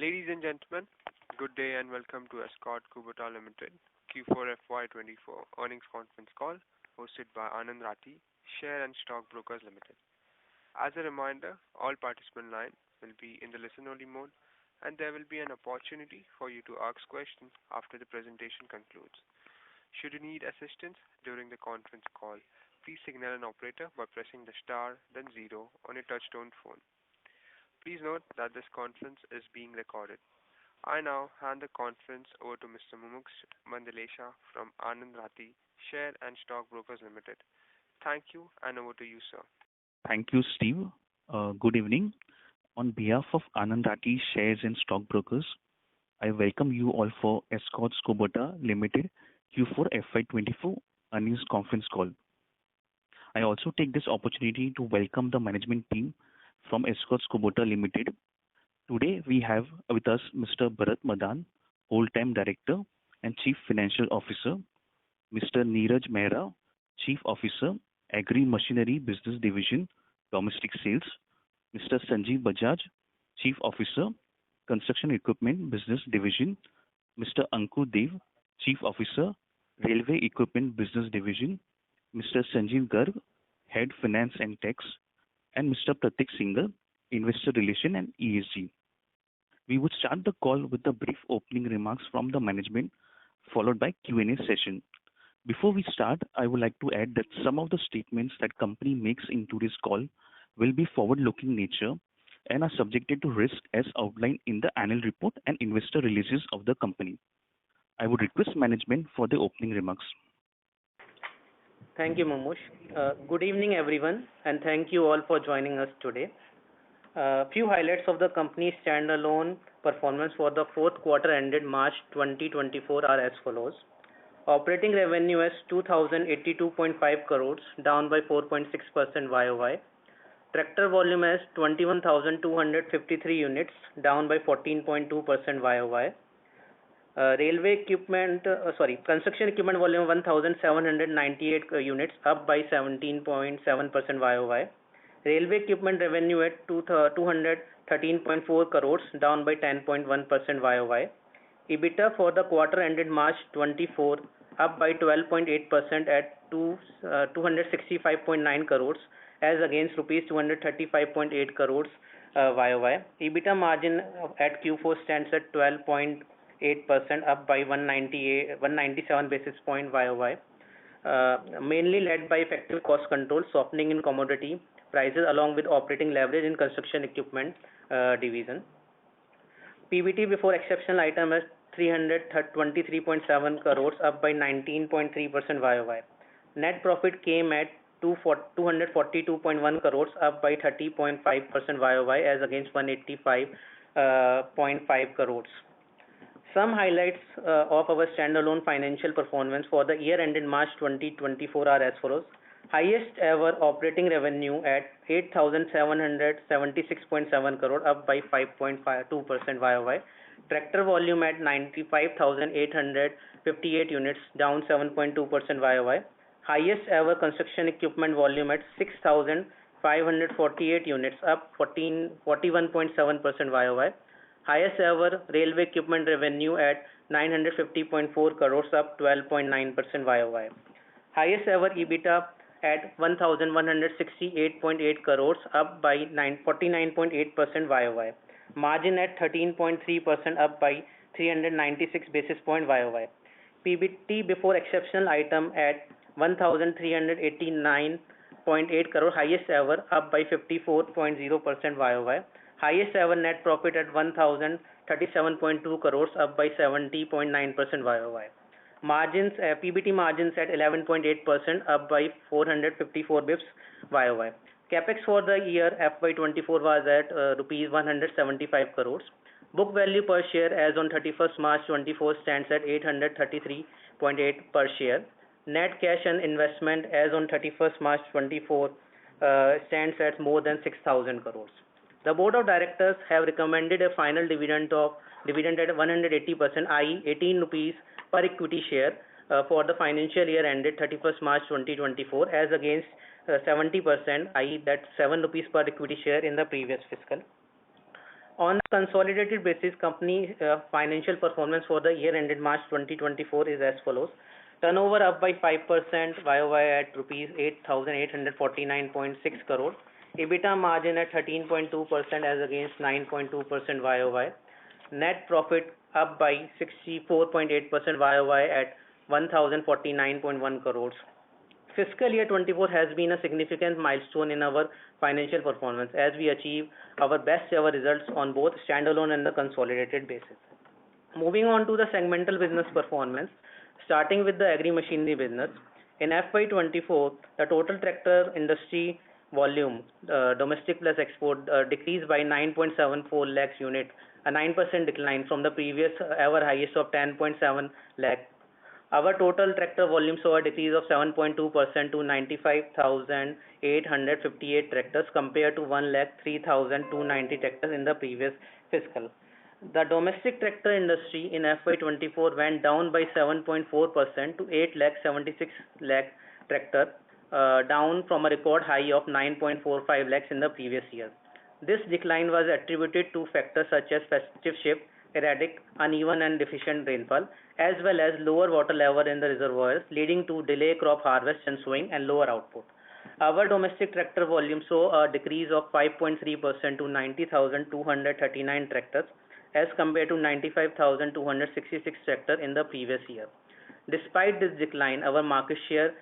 Ladies and gentlemen, good day and welcome to Escorts Kubota Limited Q4 FY24 earnings conference call hosted by Anand Rathi, Share and Stock Brokers Limited. As a reminder, all participant lines will be in the listen-only mode and there will be an opportunity for you to ask questions after the presentation concludes. Should you need assistance during the conference call, please signal an operator by pressing the star then zero on your touchtone phone. Please note that this conference is being recorded. I now hand the conference over to Mr. Mumuksh Mandalesha from Anand Rathi, Share and Stock Brokers Limited. Thank you and over to you, sir. Thank you, Steve. Good evening. On behalf of Anand Rathi Shares and Stock Brokers, I welcome you all for Escorts Kubota Limited Q4 FY24 earnings conference call. I also take this opportunity to welcome the management team from Escorts Kubota Limited. Today we have with us Mr. Bharat Madan, Whole-Time Director and Chief Financial Officer, Mr. Neeraj Mehra, Chief Officer, Agri Machinery Business Division, Domestic Sales, Mr. Sanjeev Bajaj, Chief Officer, Construction Equipment Business Division, Mr. Ankur Dev, Chief Officer, Railway Equipment Business Division, Mr. Sanjeev Garg, Head Finance and Tax, and Mr. Pratik Singhal, Investor Relation and ESG. We would start the call with the brief opening remarks from the management, followed by Q&A session. Before we start, I would like to add that some of the statements that company makes in today's call will be forward-looking nature and are subjected to risk as outlined in the annual report and investor releases of the company. I would request management for the opening remarks. Thank you, Mumush. Good evening, everyone, and thank you all for joining us today. Few highlights of the company's standalone performance for the fourth quarter ended March 2024 are as follows. Operating revenue is 2,082.5 crores, down by 4.6% YOY. Tractor volume is 21,253 units, down by 14.2% YOY. Construction equipment volume 1,798 units, up by 17.7% YOY. Railway equipment revenue at 213.4 crores, down by 10.1% YOY. EBITDA for the quarter ended March 24, up by 12.8% at 265.9 crores, as against rupees 235.8 crores YOY. EBITDA margin at Q4 stands at 12.8%, up by 197 basis point YOY, mainly led by effective cost control, softening in commodity prices along with operating leverage in construction equipment division. PBT before exceptional item is 323.7 crores, up by 19.3% YOY. Net profit came at 242.1 crores, up by 30.5% YOY as against 185.5 crores. Some highlights of our standalone financial performance for the year ended March 2024 are as follows. Highest ever operating revenue at 8,776.7 crore, up by 5.2% YOY. Tractor volume at 95,858 units, down 7.2% YOY. Highest ever construction equipment volume at 6,548 units, up 41.7% YOY. Highest ever railway equipment revenue at 950.4 crores, up 12.9% YOY. Highest ever EBITDA at 1,168.8 crores, up by 49.8% YOY. Margin at 13.3%, up by 396 basis point YOY. PBT before exceptional item at 1,389.8 crore, highest ever, up by 54.0% YOY. Highest ever net profit at 1,037.2 crores, up by 70.9% YOY. Margins, PBT margins at 11.8%, up by 454 bips YOY. Capex for the year FY24 was at rupees 175 crores. Book value per share as on 31st March 24 stands at 833.8 per share. Net cash and investment as on 31st March 24 stands at more than 6,000 crores. The Board of Directors have recommended a final dividend at 180%, i.e. 18 rupees per equity share for the financial year ended 31st March 2024 as against 70%, i.e. that's 7 rupees per equity share in the previous fiscal. On a consolidated basis, company financial performance for the year ended March 2024 is as follows. Turnover up by 5% YOY at rupees 8,849.6 crore. EBITDA margin at 13.2% as against 9.2% YOY. Net profit up by 64.8% YOY at 1,049.1 crores. Fiscal year 24 has been a significant milestone in our financial performance as we achieve our best ever results on both standalone and the consolidated basis. Moving on to the segmental business performance, starting with the agri machinery business. In FY24, the total tractor industry volume, domestic plus export, decreased by 9.74 lakhs unit, a 9% decline from the previous ever highest of 10.7 lakh. Our total tractor volume saw a decrease of 7.2% to 95,858 tractors compared to 1,03,290 tractors in the previous fiscal. The domestic tractor industry in FY24 went down by 7.4% to 8,76,000 tractor, down from a record high of 9.45 lakhs in the previous year. This decline was attributed to factors such as festive shift, erratic, uneven and deficient rainfall, as well as lower water level in the reservoirs, leading to delayed crop harvest and sowing and lower output. Our domestic tractor volume saw a decrease of 5.3% to 90,239 tractors as compared to 95,266 tractors in the previous year. Despite this decline, our market share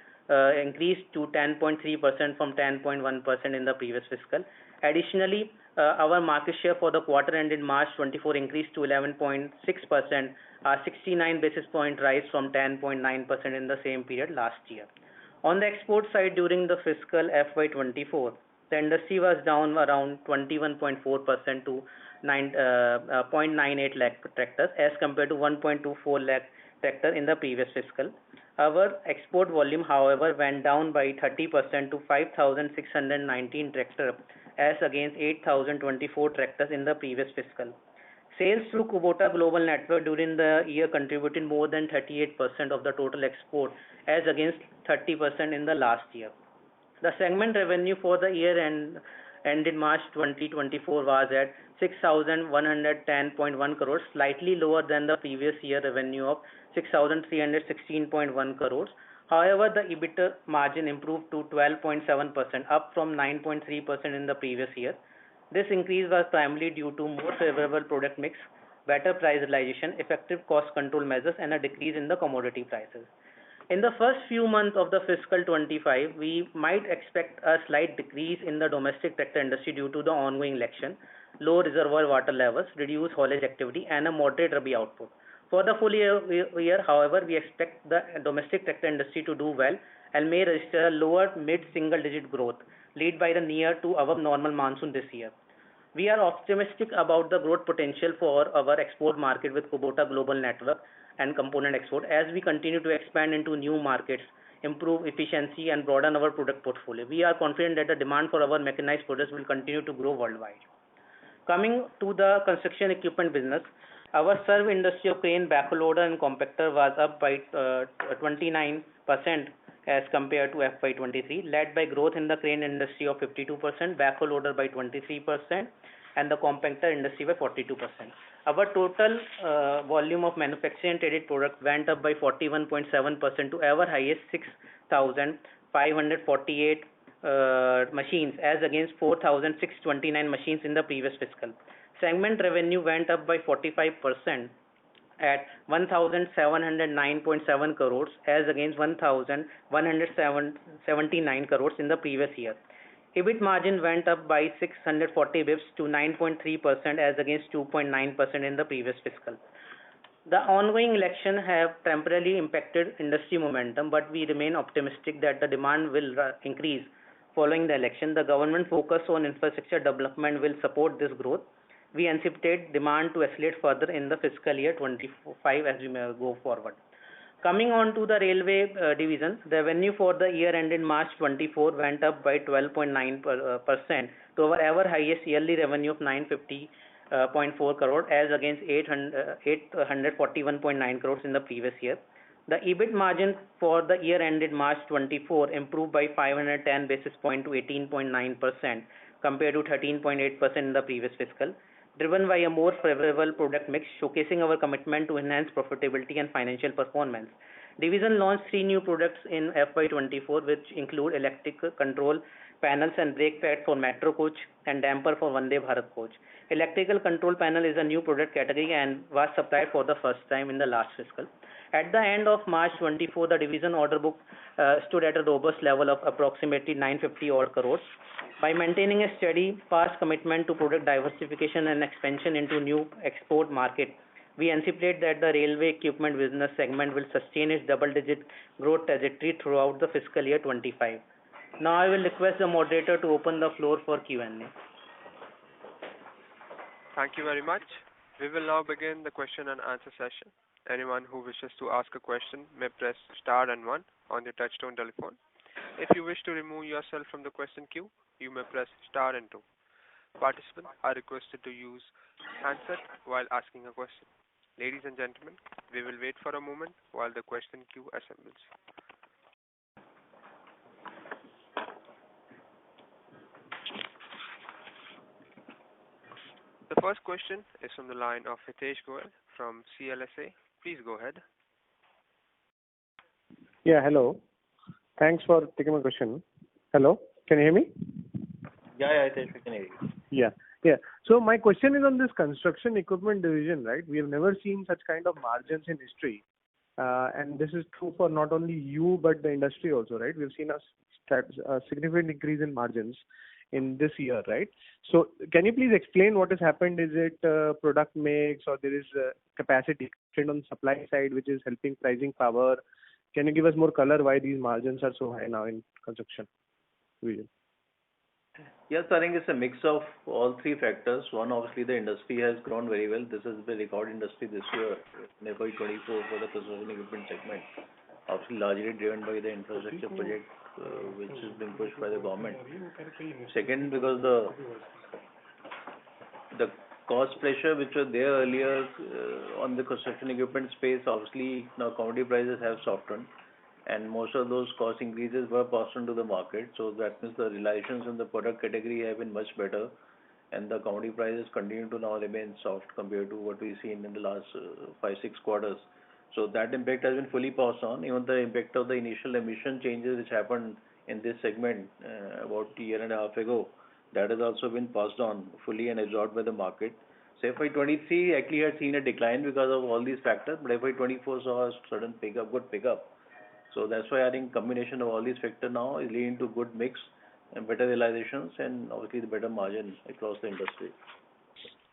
increased to 10.3% from 10.1% in the previous fiscal. Additionally, our market share for the quarter ended March 24 increased to 11.6%, a 69 basis point rise from 10.9% in the same period last year. On the export side, during the fiscal FY24, the industry was down around 21.4% to 0.98 lakh tractors as compared to 1.24 lakh tractors in the previous fiscal. Our export volume, however, went down by 30% to 5,619 tractors as against 8,024 tractors in the previous fiscal. Sales through Kubota Global Network during the year contributed more than 38% of the total export as against 30% in the last year. The segment revenue for the year ended March 2024 was at 6,110.1 crores, slightly lower than the previous year revenue of 6,316.1 crores. However, the EBITDA margin improved to 12.7%, up from 9.3% in the previous year. This increase was primarily due to more favorable product mix, better price realization, effective cost control measures, and a decrease in the commodity prices. In the first few months of the fiscal 25, we might expect a slight decrease in the domestic tractor industry due to the ongoing election, low reservoir water levels, reduced haulage activity, and a moderate Rabi output. For the full year, however, we expect the domestic tractor industry to do well and may register a lower mid-single digit growth, led by the near to above normal monsoon this year. We are optimistic about the growth potential for our export market with Kubota Global Network and component export as we continue to expand into new markets, improve efficiency, and broaden our product portfolio. We are confident that the demand for our mechanized products will continue to grow worldwide. Coming to the construction equipment business, our serve industry of crane, backhoe loader, and compactor was up by 29% as compared to FY23, led by growth in the crane industry of 52%, backhoe loader by 23%, and the compactor industry by 42%. Our total volume of manufacturing and traded product went up by 41.7% to ever highest 6,548 machines as against 4,629 machines in the previous fiscal. Segment revenue went up by 45% at 1,709.7 crores as against 1,179 crores in the previous year. EBIT margin went up by 640 bps to 9.3% as against 2.9% in the previous fiscal. The ongoing election have temporarily impacted industry momentum, but we remain optimistic that the demand will increase following the election. The government focus on infrastructure development will support this growth. We anticipate demand to escalate further in the fiscal year 25 as we may go forward. Coming on to the railway division, the revenue for the year ended March 24 went up by 12.9% to our ever highest yearly revenue of 950.4 crore as against 841.9 crores in the previous year. The EBIT margin for the year ended March 24 improved by 510 basis points to 18.9% compared to 13.8% in the previous fiscal. driven by a more favorable product mix, showcasing our commitment to enhance profitability and financial performance. Division launched three new products in FY24, which include electric control panels and brake pads for Metro coach and damper for Vande Bharat coach. Electrical control panel is a new product category and was supplied for the first time in the last fiscal. At the end of March 24, the division order book stood at a robust level of approximately 950 odd crores. By maintaining a steady, fast commitment to product diversification and expansion into new export market, we anticipate that the railway equipment business segment will sustain its double-digit growth trajectory throughout the fiscal year 25. Now I will request the moderator to open the floor for Q&A. Thank you very much. We will now begin the question and answer session. Anyone who wishes to ask a question may press star and one on your touchtone telephone. If you wish to remove yourself from the question queue, you may press star and two. Participants are requested to use handset while asking a question. Ladies and gentlemen, we will wait for a moment while the question queue assembles. The first question is from the line of Hitesh Goel from CLSA. Please go ahead. Yeah, hello. Thanks for taking my question. Hello, can you hear me? Yeah, Hitesh, we can hear you. Yeah. So my question is on this construction equipment division, right? We have never seen such kind of margins in history. And this is true for not only you, but the industry also, right? We've seen a significant increase in margins in this year, right? So can you please explain what has happened? Is it product mix, or there is capacity constraint on supply side, which is helping pricing power? Can you give us more color why these margins are so high now in construction division? Yes, I think it's a mix of all three factors. One, obviously, the industry has grown very well. This is the record industry this year, in FY24 for the construction equipment segment. Obviously, largely driven by the infrastructure project, which is being pushed by the government. Second, because the cost pressure which was there earlier on the construction equipment space, obviously now commodity prices have softened, and most of those cost increases were passed on to the market. So that means the realizations in the product category have been much better, and the commodity prices continue to now remain soft compared to what we've seen in the last 5-6 quarters. So that impact has been fully passed on. Even the impact of the initial emission changes which happened in this segment about a year and a half ago, that has also been passed on fully and absorbed by the market. So FY23 actually had seen a decline because of all these factors, but FY24 saw a certain good pickup. So that's why I think combination of all these factors now is leading to good mix and better realizations and obviously the better margin across the industry.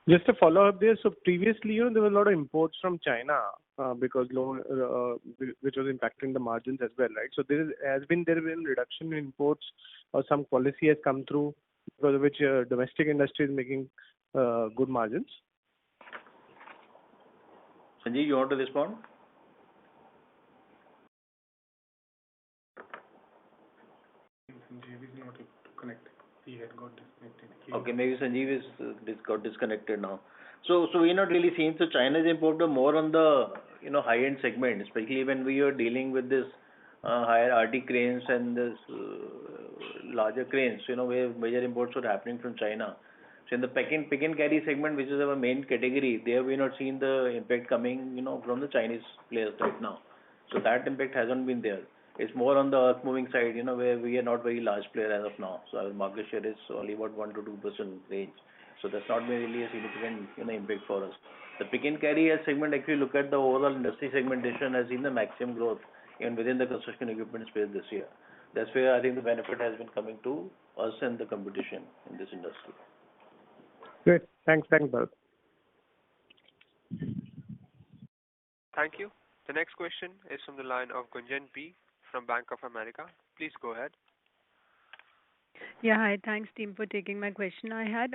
Just to follow up there, so previously, there was a lot of imports from China because which was impacting the margins as well, right? So there has been reduction in imports, or some policy has come through because of which domestic industry is making good margins. Sanjeev, you want to respond? Sanjeev is not able to connect. He had got disconnected. Okay, maybe Sanjeev is got disconnected now. So we're not really seeing. So China's import more on the high-end segment, especially when we are dealing with this higher RT cranes and this larger cranes. Where major imports are happening from China. So in the pick and carry segment, which is our main category, there we not seen the impact coming from the Chinese players right now. So that impact hasn't been there. It's more on the earth moving side, where we are not very large player as of now. So our market share is only about 1 to 2% range. So that's not been really a significant impact for us. The pick and carry segment, if you look at the overall industry segmentation, has seen the maximum growth even within the construction equipment space this year. That's where I think the benefit has been coming to us and the competition in this industry. Great. Thanks, Bharat. Thank you. The next question is from the line of Gunjan P. from Bank of America. Please go ahead. Yeah, hi. Thanks, team, for taking my question. I had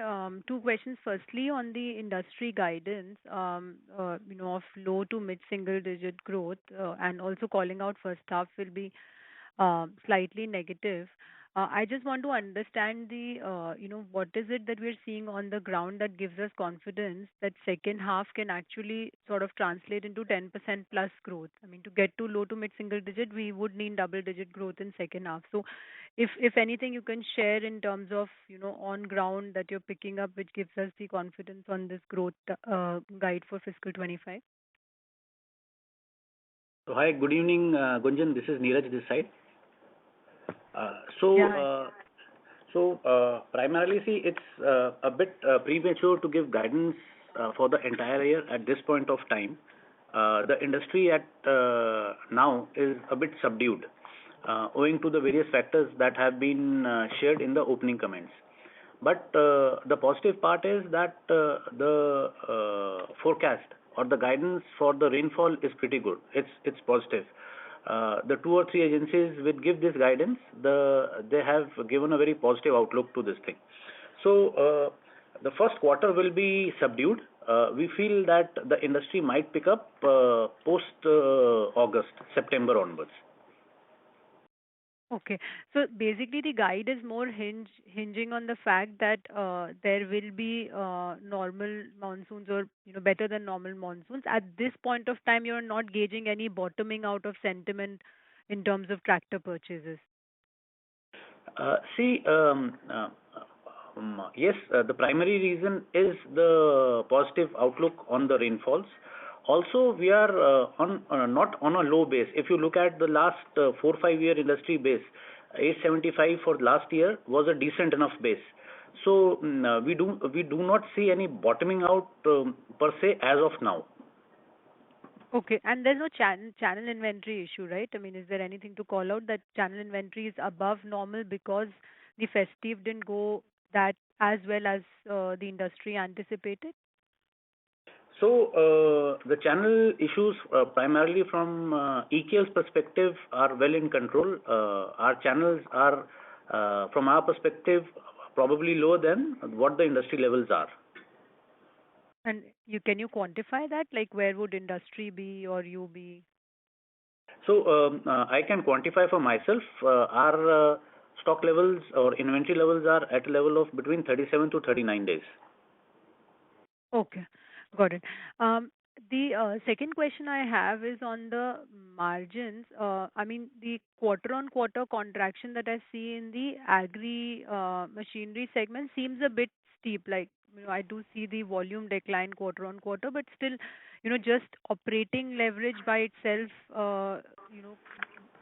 two questions. Firstly, on the industry guidance, of low to mid-single-digit growth, and also calling out first half will be slightly negative. I just want to understand what is it that we're seeing on the ground that gives us confidence that second half can actually sort of translate into 10% plus growth. I mean, to get to low to mid-single digit, we would need double-digit growth in second half. So If anything you can share in terms of, on ground that you're picking up, which gives us the confidence on this growth guide for fiscal 25. So hi, good evening, Gunjan. This is Neeraj this side. Yeah, hi. Primarily, see, it's a bit premature to give guidance for the entire year at this point of time. The industry at now is a bit subdued, owing to the various factors that have been shared in the opening comments. But the positive part is that the forecast or the guidance for the rainfall is pretty good. It's positive. The two or three agencies which give this guidance, they have given a very positive outlook to this thing. So the first quarter will be subdued. We feel that the industry might pick up post August, September onwards. Okay. So basically, the guide is more hinging on the fact that there will be normal monsoons or, better than normal monsoons. At this point of time, you're not gauging any bottoming out of sentiment in terms of tractor purchases. See, yes, the primary reason is the positive outlook on the rainfalls. Also, we are not on a low base. If you look at the last 4-5 year industry base, 875 for last year was a decent enough base. So we do not see any bottoming out per se as of now. Okay. And there's no channel inventory issue, right? I mean, is there anything to call out that channel inventory is above normal because the festive didn't go that as well as the industry anticipated? So the channel issues, primarily from EKL's perspective, are well in control. Our channels are, from our perspective, probably lower than what the industry levels are. And can you quantify that? Like, where would industry be or you be? So I can quantify for myself. Our stock levels or inventory levels are at a level of between 37 to 39 days. Okay, got it. The second question I have is on the margins. I mean, the quarter-on-quarter contraction that I see in the agri machinery segment seems a bit steep. Like, I do see the volume decline quarter-on-quarter, but still, just operating leverage by itself,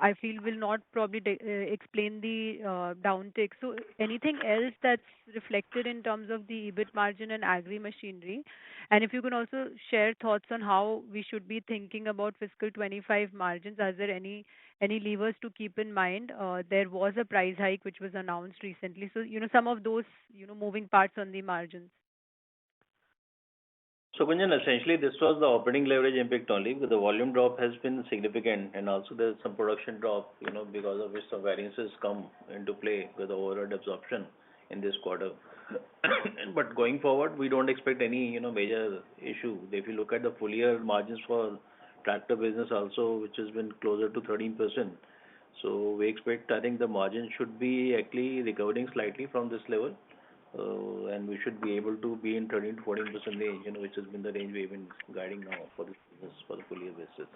I feel will not probably explain the downtick. So anything else that's reflected in terms of the EBIT margin and agri machinery? And if you can also share thoughts on how we should be thinking about fiscal 25 margins, are there any levers to keep in mind? There was a price hike which was announced recently. So, some of those, moving parts on the margins. So, Gunjan, essentially, this was the operating leverage impact only, because the volume drop has been significant, and also there's some production drop, because of which the variances come into play with the overhead absorption in this quarter. But going forward, we don't expect any, major issue. If you look at the full year margins for tractor business also, which has been closer to 13%. So we expect, I think the margin should be actually recovering slightly from this level. And we should be able to be in 13 to 14% range, which has been the range we've been guiding now for this business for the full year basis.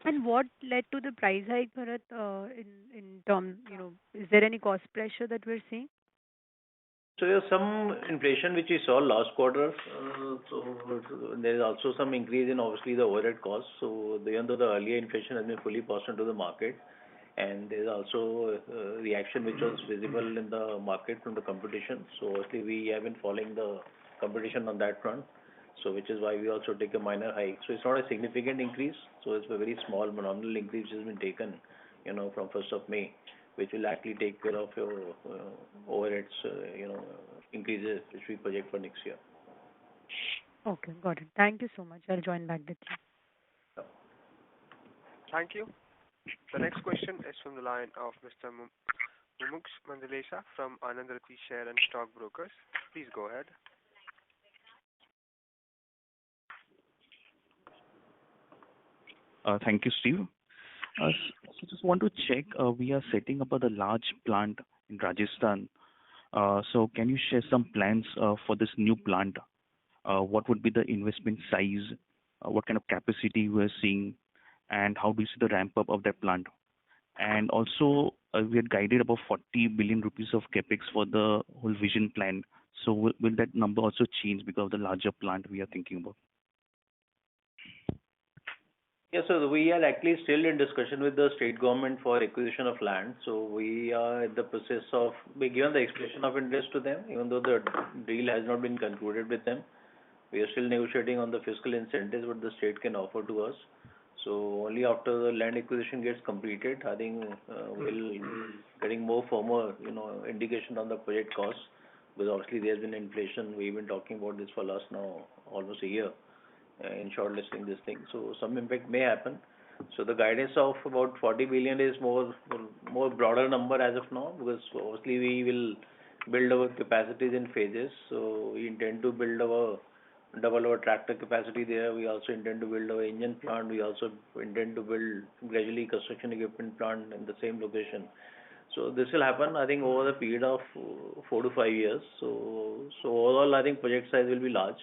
And what led to the price hike, Bharat, in terms, is there any cost pressure that we're seeing? So there's some inflation which we saw last quarter. So there is also some increase in obviously the overhead costs. So even though the earlier inflation has been fully passed into the market, and there's also a reaction which was visible in the market from the competition. So obviously we have been following the competition on that front. So which is why we also take a minor hike. So it's not a significant increase. So it's a very small nominal increase which has been taken, from 1st of May, which will actually take care of your overheads, increases which we project for next year. Okay, got it. Thank you so much. I'll join back with you. Thank you. The next question is from the line of Mr. Mumuksh Mandalesha from Anand Rathi Share and Stock Brokers. Please go ahead. Thank you, Steve. So just want to check, we are setting up a large plant in Rajasthan. So can you share some plans for this new plant? What would be the investment size? What kind of capacity we are seeing? And how do you see the ramp up of that plant? And also, we had guided about 40 billion rupees of capex for the whole vision plan. So will that number also change because of the larger plant we are thinking about? Yeah, so we are actually still in discussion with the state government for acquisition of land. So we are in the process of, we given the expression of interest to them, even though the deal has not been concluded with them. We are still negotiating on the fiscal incentives what the state can offer to us. So only after the land acquisition gets completed, I think we'll be getting more firmer, indication on the project costs. Because obviously there's been inflation. We've been talking about this for last now almost a year in shortlisting this thing. So some impact may happen. So the guidance of about 40 billion is more broader number as of now, because obviously we will build our capacities in phases. So we intend to double our tractor capacity there. We also intend to build our engine plant. We also intend to build gradually construction equipment plant in the same location. So this will happen, I think, over the period of 4 to 5 years. So overall, I think project size will be large.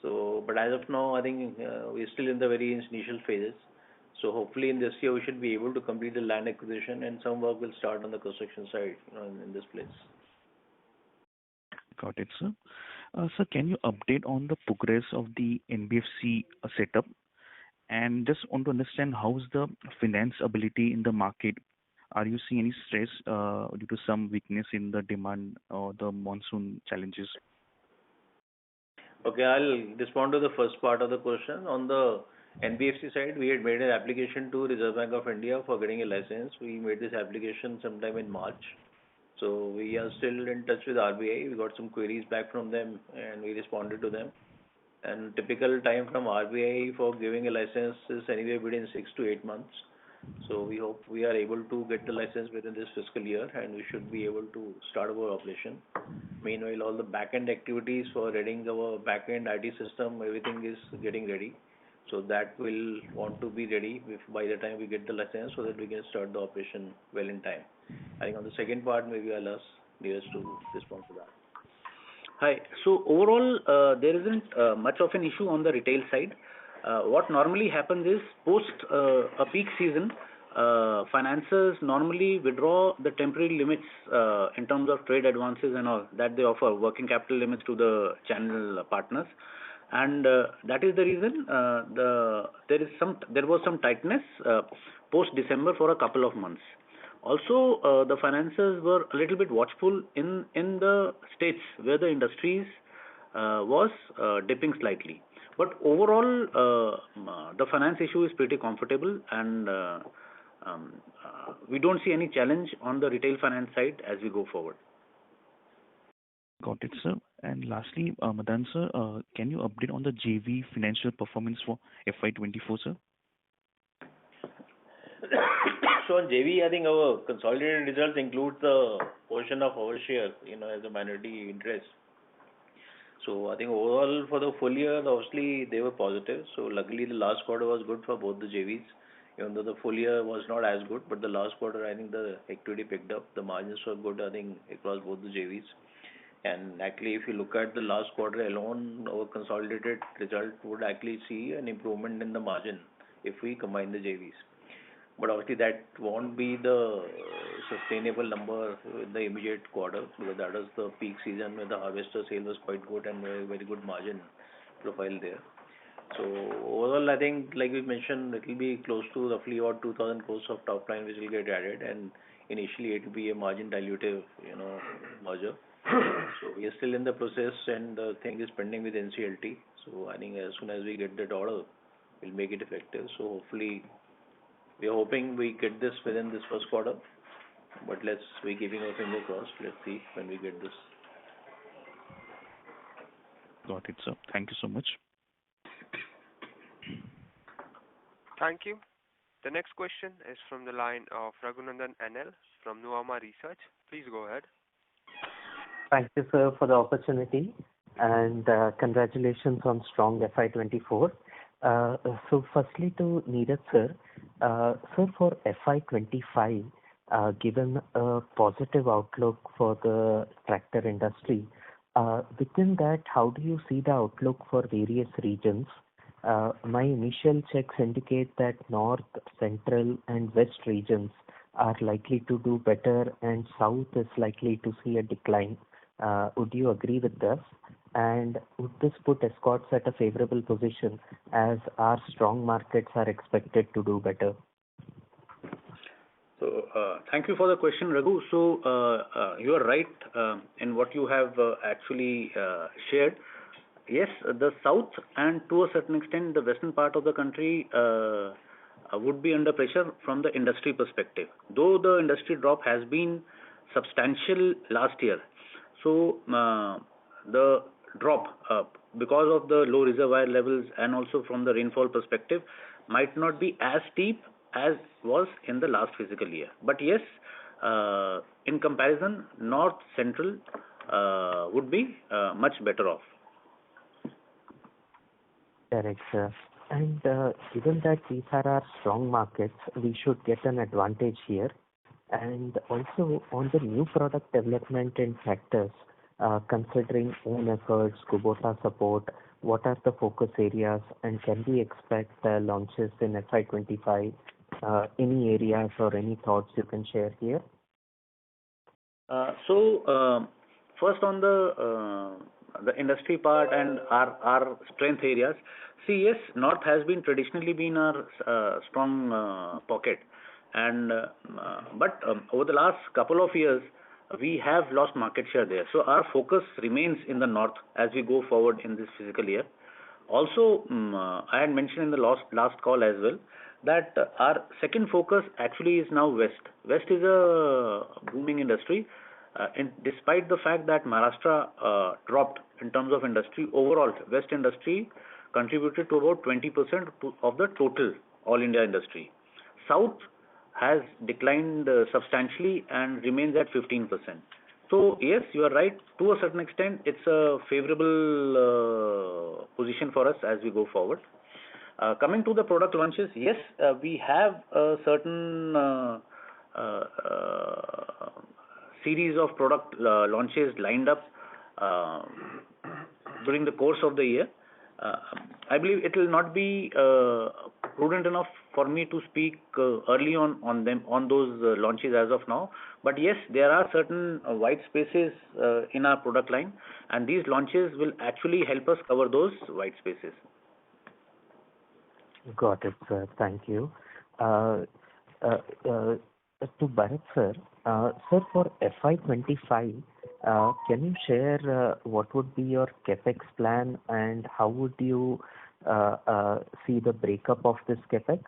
So, but as of now, I think we're still in the very initial phases. So hopefully in this year we should be able to complete the land acquisition, and some work will start on the construction side, in this place. Got it, sir. Sir, can you update on the progress of the NBFC setup? And just want to understand how's the finance ability in the market. Are you seeing any stress due to some weakness in the demand or the monsoon challenges? Okay, I'll respond to the first part of the question. On the NBFC side, we had made an application to Reserve Bank of India for getting a license. We made this application sometime in March. So we are still in touch with RBI. We got some queries back from them and we responded to them. And typical time from RBI for giving a license is anywhere between 6 to 8 months. So we hope we are able to get the license within this fiscal year, and we should be able to start our operation. Meanwhile, all the back-end activities for readying our back-end IT system, everything is getting ready. So that will want to be ready by the time we get the license, so that we can start the operation well in time. I think on the second part, maybe I'll ask Neeraj to respond to that. Hi. So overall, there isn't much of an issue on the retail side. What normally happens is post a peak season, financiers normally withdraw the temporary limits in terms of trade advances and all that they offer, working capital limits to the channel partners. And that is the reason there was some tightness post December for a couple of months. Also, the financiers were a little bit watchful in the states where the industries was dipping slightly. But overall, the finance issue is pretty comfortable, and we don't see any challenge on the retail finance side as we go forward. Got it, sir. And lastly, Madan sir, can you update on the JV financial performance for FY24, sir? So on JV, I think our consolidated results include the portion of our share, as a minority interest. So I think overall for the full year, obviously they were positive. So luckily the last quarter was good for both the JVs, even though the full year was not as good. But the last quarter, I think the activity picked up. The margins were good, I think, across both the JVs. And actually, if you look at the last quarter alone, our consolidated result would actually see an improvement in the margin if we combine the JVs. But obviously that won't be the sustainable number in the immediate quarter, because that is the peak season where the harvester sale was quite good and very good margin profile there. So overall, I think, like we mentioned, it will be close to roughly about 2,000 crores of top line which will get added, and initially it will be a margin dilutive, merger. So we are still in the process, and the thing is pending with NCLT. So I think as soon as we get that order, we'll make it effective. So hopefully, we are hoping we get this within this first quarter, but we're keeping our finger crossed. Let's see when we get this. Got it, sir. Thank you so much. Thank you. The next question is from the line of Raghunandan NL from Nuvama Research. Please go ahead. Thank you, sir, for the opportunity, and congratulations on strong FY24. So firstly to Neeraj sir, sir, for FY25, given a positive outlook for the tractor industry, within that, how do you see the outlook for various regions? My initial checks indicate that North, Central and West regions are likely to do better and South is likely to see a decline. Would you agree with this? And would this put Escorts at a favorable position as our strong markets are expected to do better? So, thank you for the question, Raghu. So, you are right in what you have actually shared. Yes, the south and to a certain extent the western part of the country would be under pressure from the industry perspective. Though the industry drop has been substantial last year, so the drop because of the low reservoir levels and also from the rainfall perspective might not be as steep as was in the last fiscal year. But yes, in comparison, north central would be much better off. Correct, sir. And given that these are our strong markets, we should get an advantage here. And also on the new product development in tractors, considering own efforts, Kubota support, what are the focus areas and can we expect launches in FY25? Any areas or any thoughts you can share here? First on the industry part and our strength areas. See, yes, North has been traditionally been our strong pocket, and but over the last couple of years, we have lost market share there. So our focus remains in the North as we go forward in this fiscal year. Also, I had mentioned in the last call as well that our second focus actually is now West. West is a booming industry. Despite the fact that Maharashtra dropped in terms of industry, overall West industry contributed to about 20% of the total all India industry. South has declined substantially and remains at 15%. So yes, you are right. To a certain extent, it's a favorable position for us as we go forward. Coming to the product launches, yes, we have a certain series of product launches lined up during the course of the year. I believe it will not be prudent enough for me to speak early on those launches as of now. But yes, there are certain white spaces in our product line, and these launches will actually help us cover those white spaces. Got it, sir. Thank you. To Bharat sir, sir, for FY25, can you share what would be your capex plan and how would you see the breakup of this capex?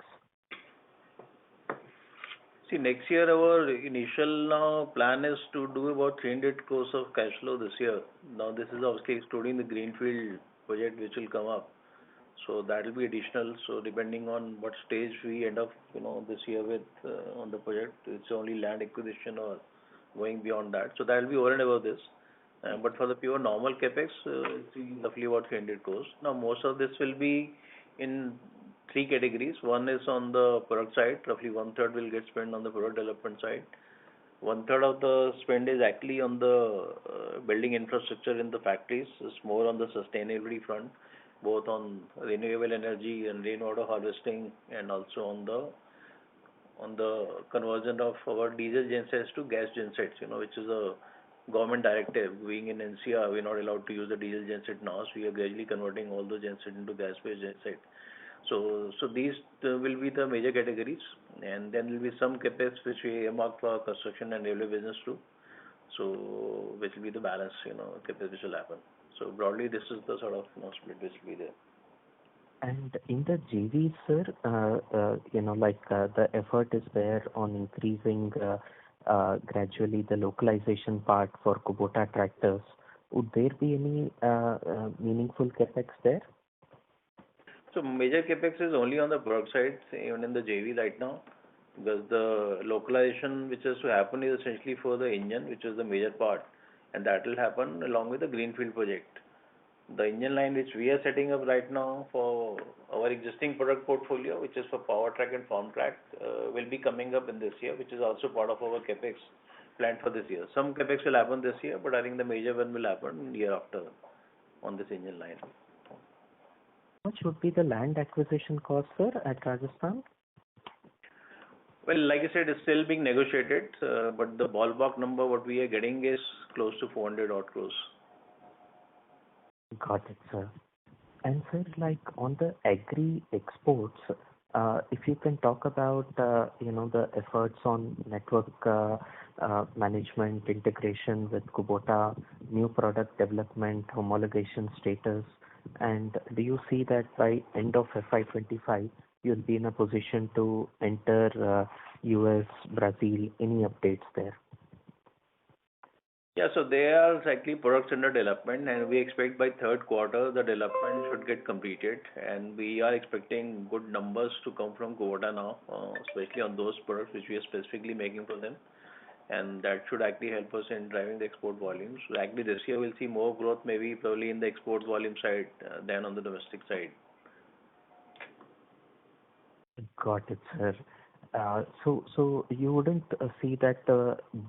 See, next year our initial plan is to do about 300 crores of cash flow this year. Now this is obviously excluding the greenfield project which will come up. So that will be additional. So depending on what stage we end up, this year with on the project, it's only land acquisition or going beyond that. So that will be over and above this. But for the pure normal capex, it's roughly about 300 crores. Now most of this will be in three categories. One is on the product side. Roughly 1/3 will get spent on the product development side. 1/3 of the spend is actually on the building infrastructure in the factories. It's more on the sustainability front, both on renewable energy and rainwater harvesting, and also on the conversion of our diesel gensets to gas gensets, which is a government directive. Being in NCR, we're not allowed to use the diesel genset now, so we are gradually converting all the gensets into gas-based genset. So these will be the major categories, and then will be some capex which we earmark for construction and railway business too. So which will be the balance, capex which will happen. So broadly, this is the sort of split which will be there. And in the JV, sir, the effort is there on increasing gradually the localization part for Kubota tractors. Would there be any meaningful capex there? So major capex is only on the product side, even in the JV right now, because the localization which has to happen is essentially for the engine, which is the major part, and that will happen along with the greenfield project. The engine line which we are setting up right now for our existing product portfolio, which is for power track and farm track, will be coming up in this year, which is also part of our capex plan for this year. Some capex will happen this year, but I think the major one will happen year after on this engine line. How much would be the land acquisition cost, sir, at Rajasthan? Well, like I said, it's still being negotiated, but the ballpark number what we are getting is close to 400 odd crores. Got it, sir. And sir, like on the agri exports, if you can talk about, the efforts on network management, integration with Kubota, new product development, homologation status, and do you see that by end of FY25, you'll be in a position to enter US, Brazil? Any updates there? Yeah, so there are actually products under development, and we expect by third quarter the development should get completed, and we are expecting good numbers to come from Kubota now, especially on those products which we are specifically making for them, and that should actually help us in driving the export volumes. So actually, this year we'll see more growth, maybe probably in the export volume side than on the domestic side. Got it, sir. So you wouldn't see that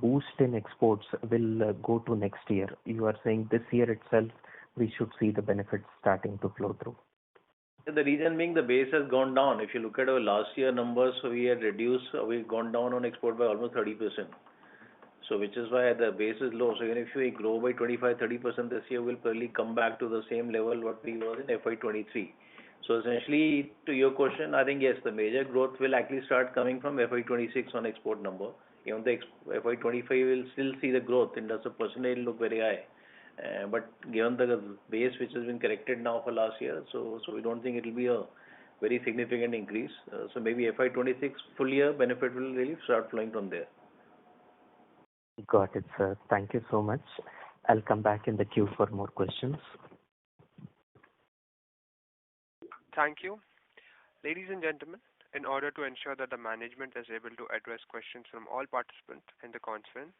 boost in exports will go to next year. You are saying this year itself, we should see the benefits starting to flow through. The reason being the base has gone down. If you look at our last year numbers, so we've gone down on export by almost 30%. So which is why the base is low. So even if we grow by 25-30% this year, we'll probably come back to the same level what we were in FY23. So essentially, to your question, I think yes, the major growth will actually start coming from FY26 on export number. Even the FY25 will still see the growth in terms of percentage look very high. But given the base which has been corrected now for last year, so we don't think it will be a very significant increase. So maybe FY26 full year benefit will really start flowing from there. Got it, sir. Thank you so much. I'll come back in the queue for more questions. Thank you. Ladies and gentlemen, in order to ensure that the management is able to address questions from all participants in the conference,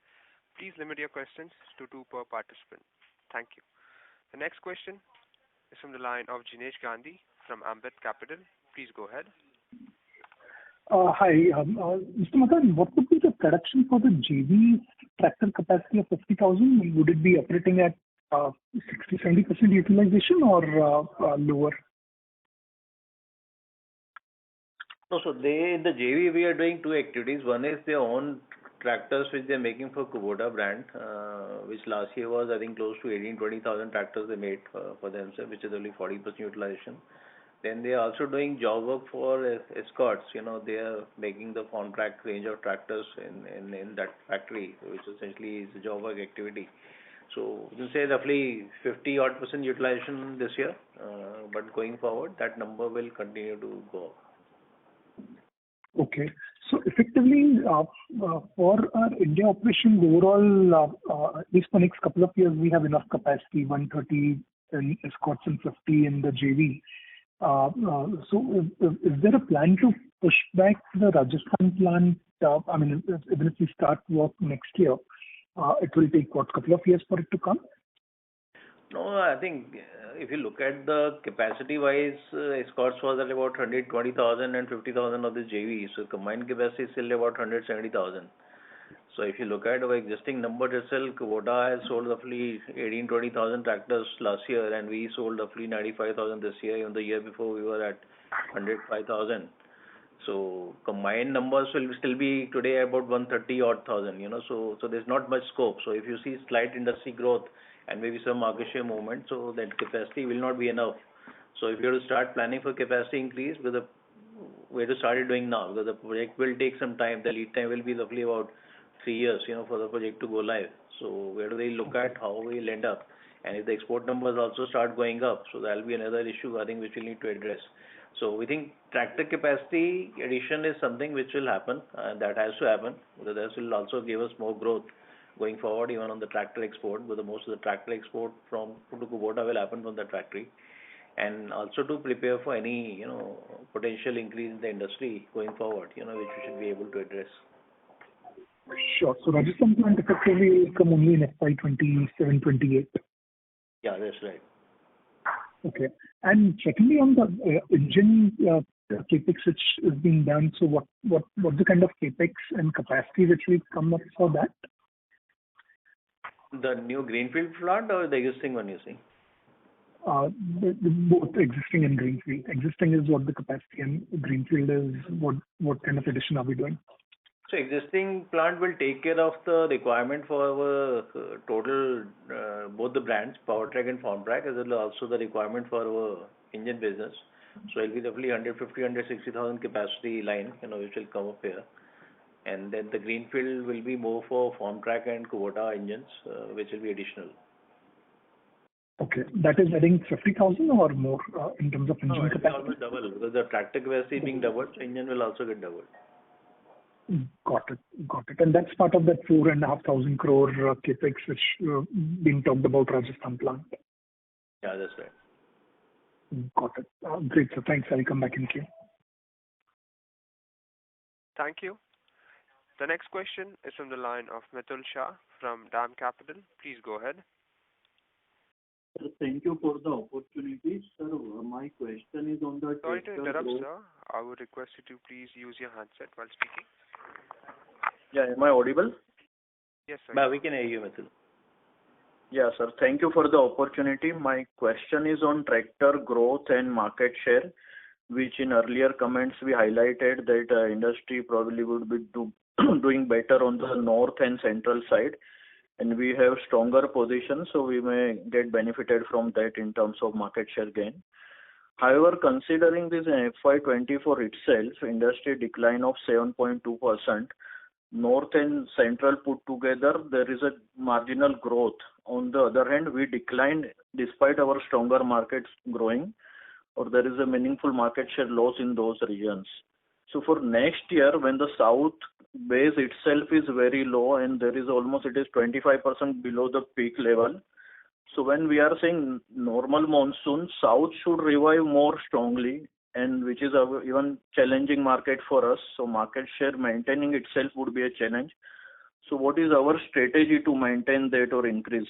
please limit your questions to 2 per participant. Thank you. The next question is from the line of Jinesh Gandhi from Ambit Capital. Please go ahead. Hi, Mr. Madan, what would be the production for the JV tractor capacity of 50,000? Would it be operating at 60-70% utilization or lower? No, so in the JV we are doing 2 activities. One is their own tractors which they are making for Kubota brand, which last year was I think close to 18-20,000 tractors they made for themselves, which is only 40% utilization. Then they are also doing job work for Escorts. They are making the contract range of tractors in that factory, which essentially is a job work activity. So you can say roughly 50% utilization this year, but going forward that number will continue to go up. Okay. So effectively, for our India operations overall, at least for next couple of years, we have enough capacity, 130 in Escorts and 50 in the JV. So is there a plan to push back the Rajasthan plant? I mean, even if we start work next year, it will take what, couple of years for it to come? No, I think if you look at the capacity-wise, Escorts was at about 120,000 and 50,000 of the JV. So combined capacity is still about 170,000. So if you look at our existing number itself, Kubota has sold roughly 18-20,000 tractors last year, and we sold roughly 95,000 this year. In the year before, we were at 105,000. So combined numbers will still be today about 130 odd thousand. So there's not much scope. So if you see slight industry growth and maybe some market share movement, so that capacity will not be enough. So if you have to start planning for capacity increase, we have to start it doing now, because the project will take some time. The lead time will be roughly about 3 years, for the project to go live. So we have to really look at how we'll end up. And if the export numbers also start going up, so that'll be another issue I think which we'll need to address. So we think tractor capacity addition is something which will happen, and that has to happen, because that will also give us more growth going forward, even on the tractor export, because most of the tractor export from to Kubota will happen from that factory. And also to prepare for any, potential increase in the industry going forward, which we should be able to address. Sure. So Rajasthan plant effectively will come only in FY27-28. Yeah, that's right. Okay. And secondly, on the engine capex which is being done, so what's the kind of capex and capacity which will come up for that? The new greenfield plant or the existing one you see? Both existing and greenfield. Existing is what the capacity, and greenfield is what kind of addition are we doing? So existing plant will take care of the requirement for our total, both the brands, Powertrack and Farmtrack, as well as also the requirement for our engine business. So it'll be roughly 150, 160,000 capacity line, which will come up here. And then the greenfield will be more for Farmtrack and Kubota engines, which will be additional. Okay. That is adding 50,000 or more in terms of engine No, it will capacity? almost double because the tractor capacity being doubled, so engine will also get doubled. Got it. And that's part of that 4,500 crore capex which being talked about Rajasthan plant. Yeah, that's right. Got it. Great. So thanks. I'll come back in queue. Thank you. The next question is from the line of Mitul Shah from DAM Capital. Please go ahead. Sir, thank you for the opportunity. Sir, my question is on the Sorry to interrupt, sir. I would request you to please use your handset while speaking. Yeah, am I audible? Yes, sir. Yeah, we can hear you, Mitul. Yeah, sir. Thank you for the opportunity. My question is on tractor growth and market share, which in earlier comments we highlighted that industry probably would be doing better on the north and central side, and we have stronger position, so we may get benefited from that in terms of market share gain. However, considering this FY24 itself, industry decline of 7.2%, north and central put together, there is a marginal growth. On the other hand, we declined despite our stronger markets growing, or there is a meaningful market share loss in those regions. So for next year, when the south base itself is very low and there is almost, it is 25% below the peak level. So when we are saying normal monsoon, south should revive more strongly, and which is a even challenging market for us. So market share maintaining itself would be a challenge. So what is our strategy to maintain that or increase?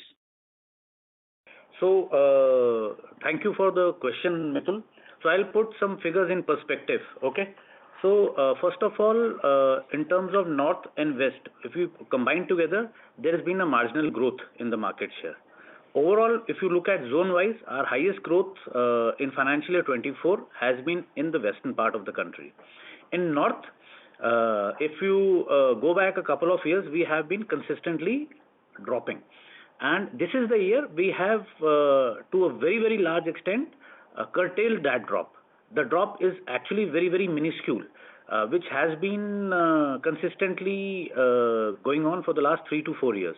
So thank you for the question, Mitul. So I'll put some figures in perspective. Okay. So first of all, in terms of north and west, if you combine together, there has been a marginal growth in the market share. Overall, if you look at zone-wise, our highest growth in financial year 24 has been in the western part of the country. In north, if you go back a couple of years, we have been consistently dropping. And this is the year we have, to a very, very large extent, curtailed that drop. The drop is actually very, very minuscule, which has been consistently going on for the last 3 to 4 years.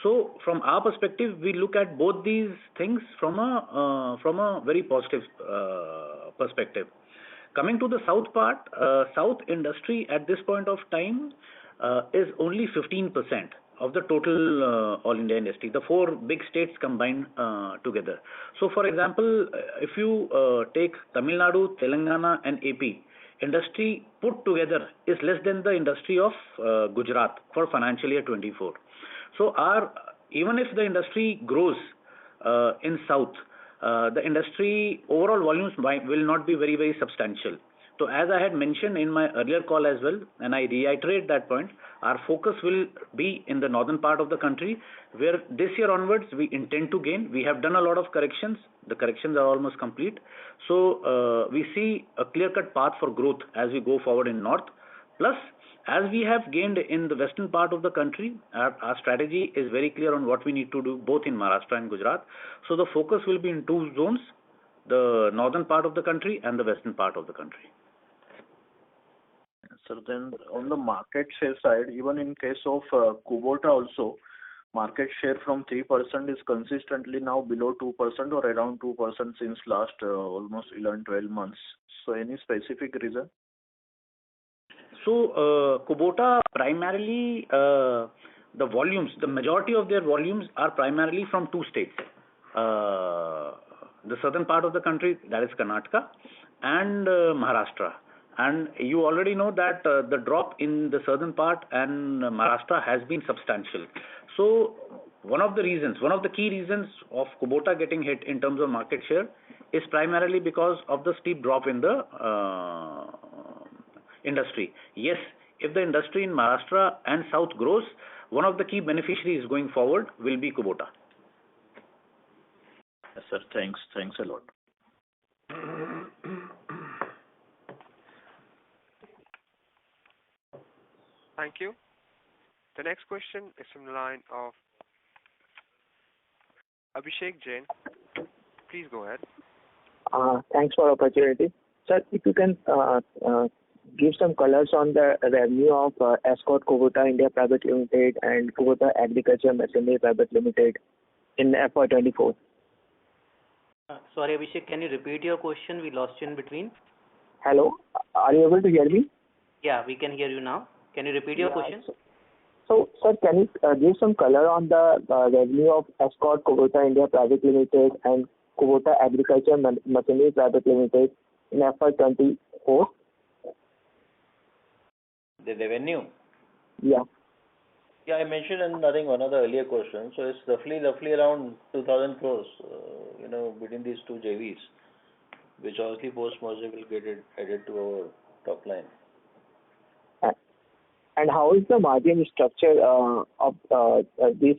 So from our perspective, we look at both these things from a very positive perspective. Coming to the south part, south industry at this point of time is only 15% of the total all India industry, the 4 big states combined together. So for example, if you take Tamil Nadu, Telangana and AP, industry put together is less than the industry of Gujarat for financial year 24. So even if the industry grows in south, the industry overall volumes will not be very, very substantial. So as I had mentioned in my earlier call as well, and I reiterate that point, our focus will be in the northern part of the country, where this year onwards we intend to gain. We have done a lot of corrections. The corrections are almost complete. So we see a clear-cut path for growth as we go forward in north. Plus, as we have gained in the western part of the country, our strategy is very clear on what we need to do both in Maharashtra and Gujarat. So the focus will be in 2 zones, the northern part of the country and the western part of the country. So then on the market share side, even in case of Kubota also, market share from 3% is consistently now below 2% or around 2% since last almost 11-12 months. So any specific reason? So Kubota primarily, the volumes, the majority of their volumes are primarily from 2 states. The southern part of the country, that is Karnataka, and Maharashtra. And you already know that the drop in the southern part and Maharashtra has been substantial. So one of the key reasons of Kubota getting hit in terms of market share is primarily because of the steep drop in the industry. Yes, if the industry in Maharashtra and South grows, one of the key beneficiaries going forward will be Kubota. Yes, sir. Thanks a lot. Thank you. The next question is from the line of Abhishek Jain. Please go ahead. Thanks for the opportunity. Sir, if you can give some colors on the revenue of Escorts Kubota India Private Limited and Kubota Agriculture Machinery Private Limited in FY24. Sorry, Abhishek, can you repeat your question? We lost you in between. Hello, are you able to hear me? Yeah, we can hear you now. Can you repeat your question? So, sir, can you give some color on the revenue of Escorts Kubota India Private Limited and Kubota Agriculture Machinery Private Limited in FY24? The revenue? Yeah. Yeah, I mentioned in, I think, one of the earlier questions. So it's roughly around 2,000 crores, between these two JVs, which obviously post-merger will get added to our top line. And how is the margin structure of this?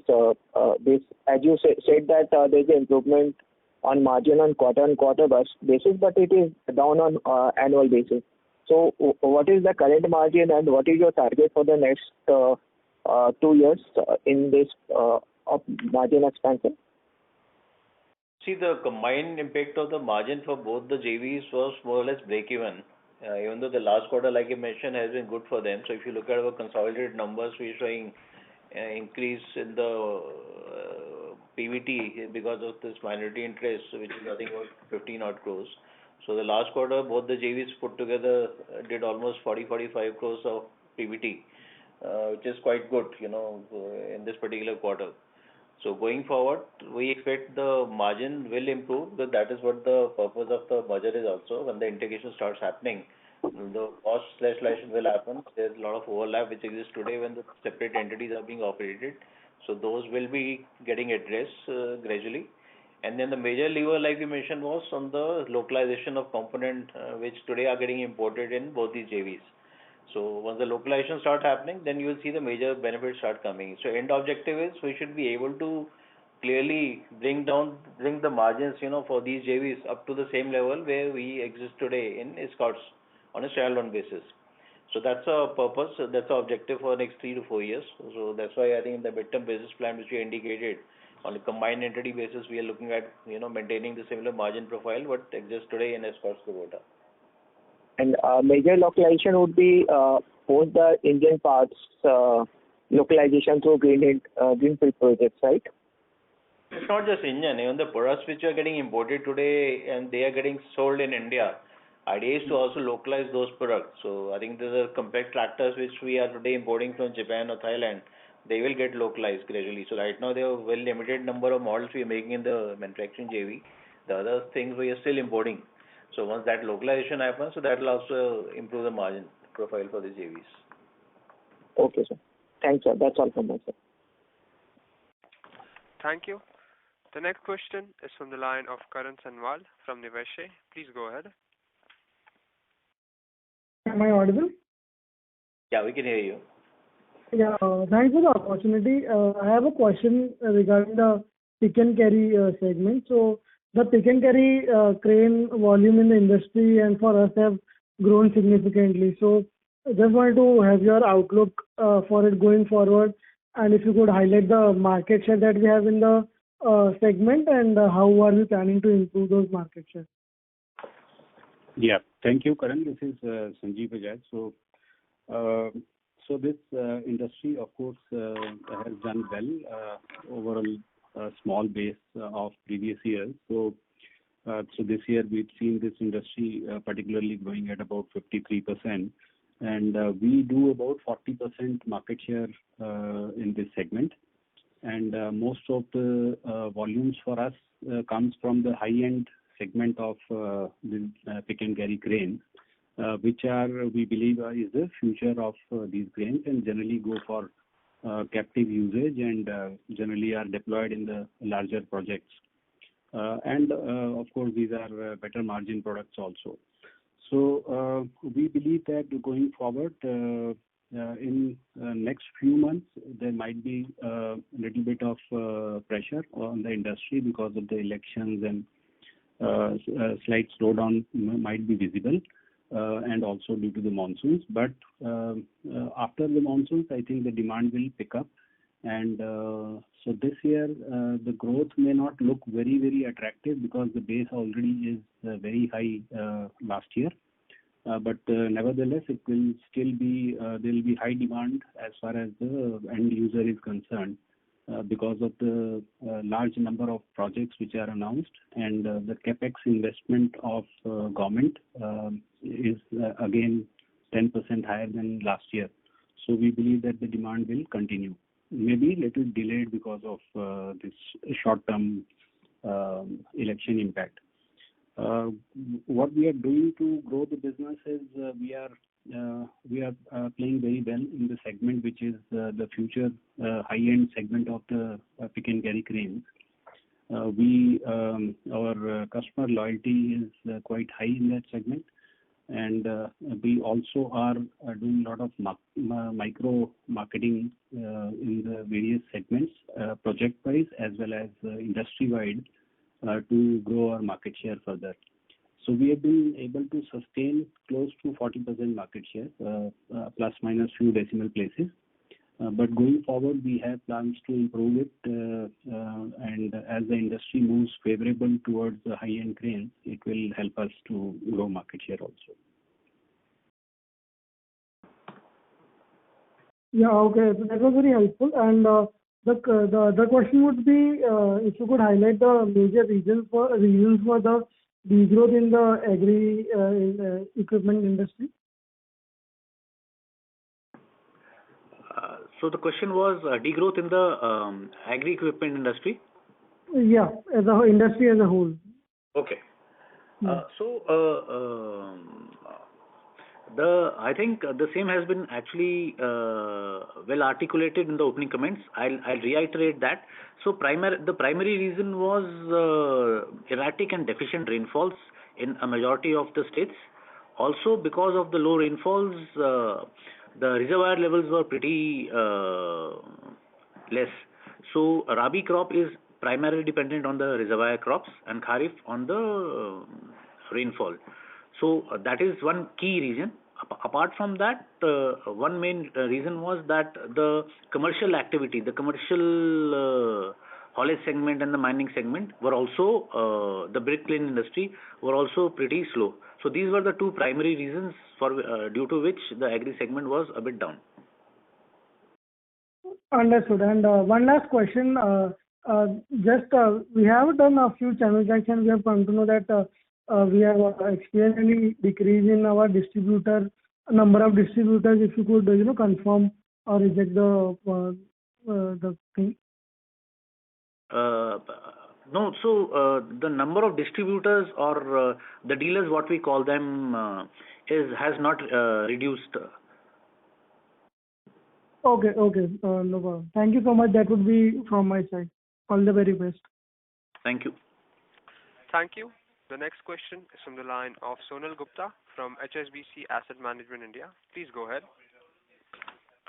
As you said that there's an improvement on margin on quarter-on-quarter basis, but it is down on annual basis. So what is the current margin and what is your target for the next 2 years in this of margin expansion? See, the combined impact of the margin for both the JVs was more or less break-even. Even though the last quarter, like I mentioned, has been good for them. So if you look at our consolidated numbers, we're showing increase in the PBT because of this minority interest, which is I think about 15 odd crores. So the last quarter, both the JVs put together did almost 40-45 crores of PBT, which is quite good, in this particular quarter. So going forward, we expect the margin will improve, because that is what the purpose of the merger is also. When the integration starts happening, the cost /slash will happen. There's a lot of overlap which exists today when the separate entities are being operated. So those will be getting addressed gradually. And then the major lever, like we mentioned, was on the localization of component which today are getting imported in both these JVs. So once the localization start happening, then you will see the major benefits start coming. So end objective is we should be able to clearly bring the margins, for these JVs up to the same level where we exist today in Escorts on a standalone basis. So that's our purpose. That's our objective for the next 3 to 4 years. So that's why I think in the midterm business plan which we indicated on a combined entity basis, we are looking at maintaining the similar margin profile what exists today in Escorts Kubota. And major localization would be both the Indian parts localization through greenfield projects, right? It's not just Indian. Even the products which are getting imported today and they are getting sold in India, idea is to also localize those products. So I think there's a compact tractors which we are today importing from Japan or Thailand. They will get localized gradually. So right now there are very limited number of models we are making in the manufacturing JV. The other things we are still importing. So once that localization happens, so that will also improve the margin profile for the JVs. Okay, sir. Thanks, sir. That's all from my side. Thank you. The next question is from the line of Karan Sanwal from Niveshaay. Please go ahead. Am I audible? Yeah, we can hear you. Yeah, thanks for the opportunity. I have a question regarding the pick and carry segment. So the pick and carry crane volume in the industry and for us have grown significantly. So I just wanted to have your outlook for it going forward, and if you could highlight the market share that we have in the segment and how are we planning to improve those market share. Yeah, thank you, Karan. This is Sanjeev Bajaj. So this industry, of course, has done well overall. Small base of previous years. So this year we've seen this industry particularly growing at about 53%, and we do about 40% market share in this segment. And most of the volumes for us comes from the high-end segment of the pick and carry cranes, which are, we believe, is the future of these cranes and generally go for captive usage and generally are deployed in the larger projects. And of course, these are better margin products also. So we believe that going forward, in next few months, there might be a little bit of pressure on the industry because of the elections and slight slowdown might be visible. and also due to the monsoons. But after the monsoons, I think the demand will pick up. And so this year, the growth may not look very, very attractive because the base already is very high last year. But nevertheless, it will still be, there will be high demand as far as the end user is concerned because of the large number of projects which are announced, and the capex investment of government is again 10% higher than last year. So we believe that the demand will continue. Maybe little delayed because of this short-term election impact. What we are doing to grow the business is we are playing very well in the segment which is the future high-end segment of the pick and carry cranes. Our customer loyalty is quite high in that segment, and we also are doing a lot of micro marketing in the various segments, project-wise as well as industry-wide, to grow our market share further. So we have been able to sustain close to 40% market share, plus minus few decimal places. But going forward, we have plans to improve it, and as the industry moves favorable towards the high-end cranes, it will help us to grow market share also. Yeah, okay. So that was very helpful. And the other question would be if you could highlight the major reasons for the degrowth in the agri equipment industry. So the question was degrowth in the agri equipment industry? Yeah, as a industry as a whole. Okay. I think the same has been actually well articulated in the opening comments. I'll reiterate that. So the primary reason was erratic and deficient rainfalls in a majority of the states. Also, because of the low rainfalls, the reservoir levels were pretty less. So Rabi crop is primarily dependent on the reservoir crops and Kharif on the rainfall. So that is one key reason. Apart from that, one main reason was that the commercial activity, the commercial haulage segment and the mining segment were also, the brick lane industry were also pretty slow. So these were the two primary reasons for due to which the agri segment was a bit down. Understood. And one last question. We have done a few channel checks and we have come to know that we have experienced any decrease in our number of distributors. If you could, confirm or reject the thing. No, so the number of distributors or the dealers, what we call them, has not reduced. Okay, no problem. Thank you so much. That would be from my side. All the very best. Thank you. Thank you. The next question is from the line of Sonal Gupta from HSBC Asset Management India. Please go ahead.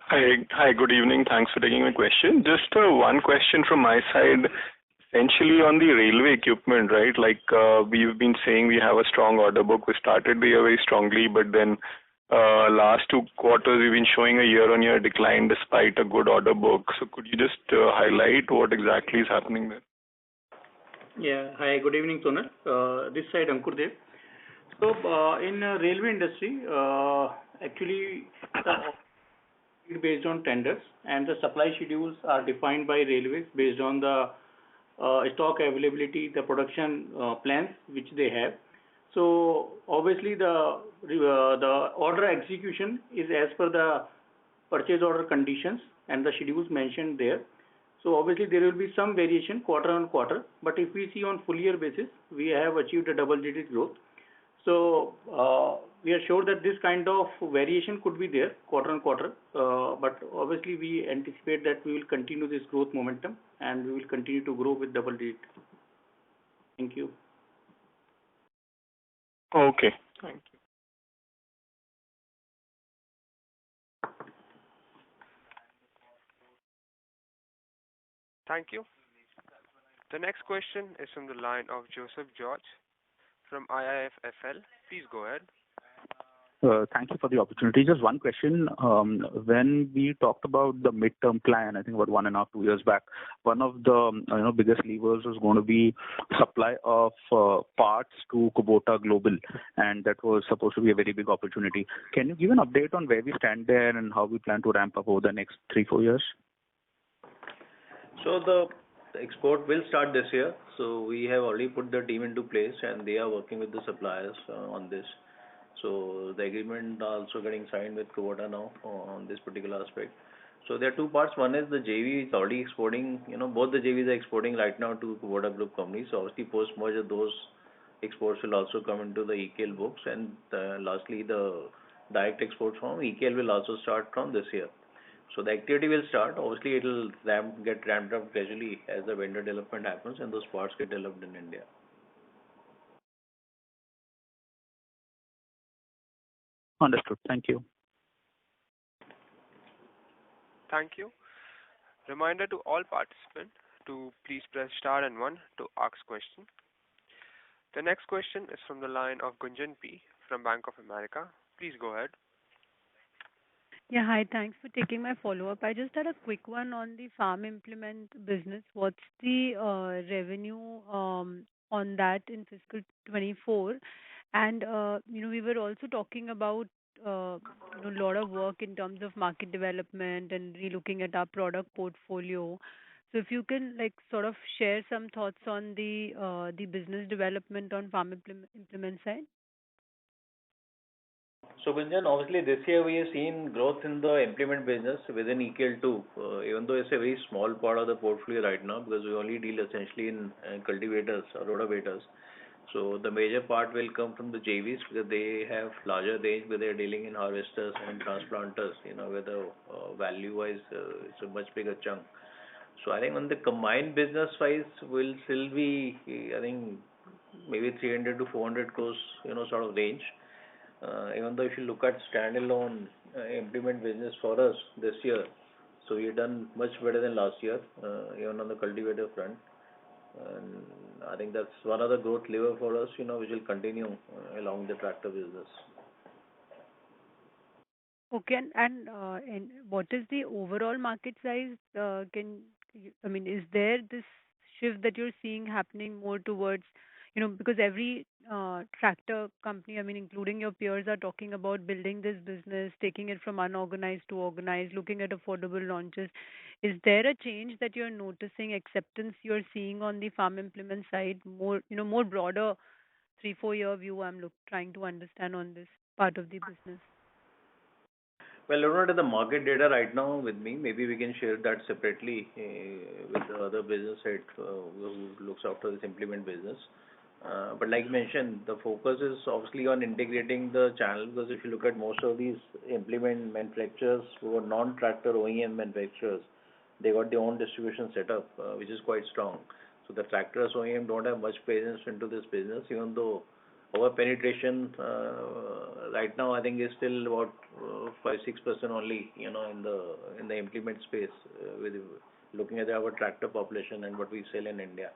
Hi, good evening. Thanks for taking my question. Just one question from my side, essentially on the railway equipment, right? Like we've been saying, we have a strong order book. We started the year very strongly, but then last 2 quarters we've been showing a year-on-year decline despite a good order book. So could you just highlight what exactly is happening there? Yeah. Hi, good evening, Sonal. This side, Ankur Dev. So in railway industry, actually based on tenders, and the supply schedules are defined by railways based on the stock availability, the production plans which they have. So obviously the order execution is as per the purchase order conditions and the schedules mentioned there. So obviously there will be some variation quarter on quarter, but if we see on full year basis, we have achieved a double-digit growth. So we are sure that this kind of variation could be there quarter on quarter, but obviously we anticipate that we will continue this growth momentum and we will continue to grow with double-digit. Thank you. Okay. Thank you. Thank you. The next question is from the line of Joseph George from IIFL. Please go ahead. Thank you for the opportunity. Just one question. When we talked about the midterm plan, I think about 1.5, 2 years back, one of the biggest levers was going to be supply of parts to Kubota Global, and that was supposed to be a very big opportunity. Can you give an update on where we stand there and how we plan to ramp up over the next 3-4 years? So the export will start this year. So we have already put the team into place, and they are working with the suppliers on this. So the agreement also getting signed with Kubota now on this particular aspect. So there are two parts. One is the JV is already exporting. Both the JVs are exporting right now to Kubota Group companies. So obviously post merger, those exports will also come into the EKL books. And lastly, the direct exports from EKL will also start from this year. So the activity will start. Obviously, it will get ramped up gradually as the vendor development happens and those parts get developed in India. Understood. Thank you. Thank you. Reminder to all participants to please press star and 1 to ask question. The next question is from the line of Gunjan P. from Bank of America. Please go ahead. Yeah, hi. Thanks for taking my follow-up. I just had a quick one on the farm implement business. What's the revenue on that in fiscal 24? And, we were also talking about, a lot of work in terms of market development and relooking at our product portfolio. So if you can, sort of share some thoughts on the business development on farm implement side. So Gunjan, obviously this year we have seen growth in the implement business within EKL too, even though it's a very small part of the portfolio right now because we only deal essentially in cultivators or rotavators. So the major part will come from the JVs because they have larger range where they're dealing in harvesters and transplanters, where the value-wise it's a much bigger chunk. So I think on the combined business wise will still be, I think, maybe 300 to 400 crores, sort of range. Even though if you look at standalone implement business for us this year, so we've done much better than last year, even on the cultivator front. And I think that's one of the growth lever for us, which will continue along the tractor business. Okay, and what is the overall market size? Is there this shift that you're seeing happening more towards, because every tractor company, including your peers, are talking about building this business, taking it from unorganized to organized, looking at affordable launches. Is there a change that you're noticing, acceptance you're seeing on the farm implement side, more broader 3-4 year view trying to understand on this part of the business? Well, I don't have the market data right now with me. Maybe we can share that separately with the other business head who looks after this implement business. But like mentioned, the focus is obviously on integrating the channel because if you look at most of these implement manufacturers who are non-tractor OEM manufacturers, they got their own distribution setup, which is quite strong. So the tractors OEM don't have much presence into this business, even though our penetration right now I think is still about 5-6% only, in the implement space with looking at our tractor population and what we sell in India.